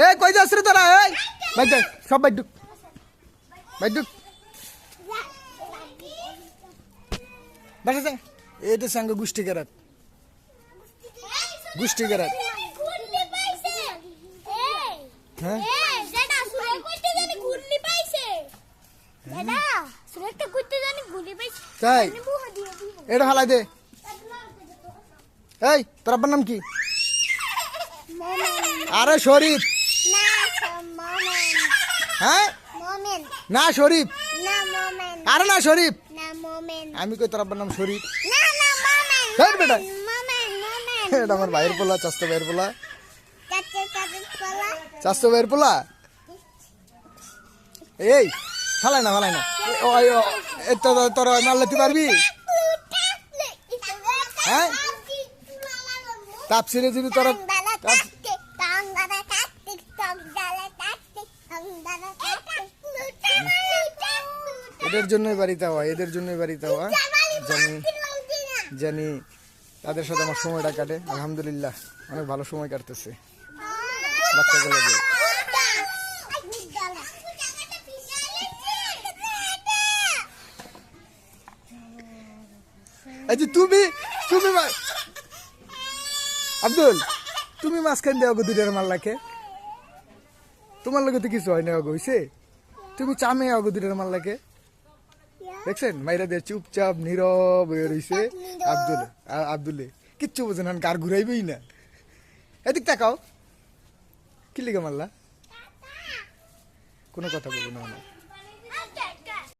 এই কই যাস রে তোরা? এই বাইক দে, সব বাইক ঢুক, বাইক ঢুক। বাসা যা। এটা সঙ্গে গোষ্ঠী কেরাত, গোষ্ঠী কেরাত। হ্যাঁ তাই এটা হালাই দে। এই তোর আব্বার নাম কি? আরে শরীফ। হ্যাঁ না শরীফ, আরে না শরীফ। আমি কই তোর আব্বার নাম শরীফ? বেটা এটা আমার ভাইয়ের পোলা, চাস্তো ভাইয়ের পোলা, চাস্তো ভাইয়ের পোলা। এই ফালাই না, ফালাই না। তোর মারলে তুই পারবি? হ্যাঁ তাপ ছিঁড়ে দিবি তোর। এদের জন্যই বাড়িতে হওয়া, এদের জন্যই বাড়িতে হওয়া। জানি জানি তাদের সাথে আমার সময়টা কাটে। আলহামদুলিল্লাহ অনেক ভালো সময় কাটতেছে বাচ্চাগুলো দিয়ে। এই যে তুমি তুমি আব্দুল তুমি মাঝখান দিয়ে অগো দুটার মাল্লাকে, তোমার লোকে তো কিছু হয় না অগো হইছে, তুমি চামে অগো দুটার মাল্লাকে দেখছেন? মাইরা দিয়ে চুপচাপ নীরব হয়ে রইছে আব্দুলে কিচ্ছু বোঝে না, কার ঘুরাইবেই না। এদিক তাকাও, কি লিগে মারলা? কোনো কথা বলবো না।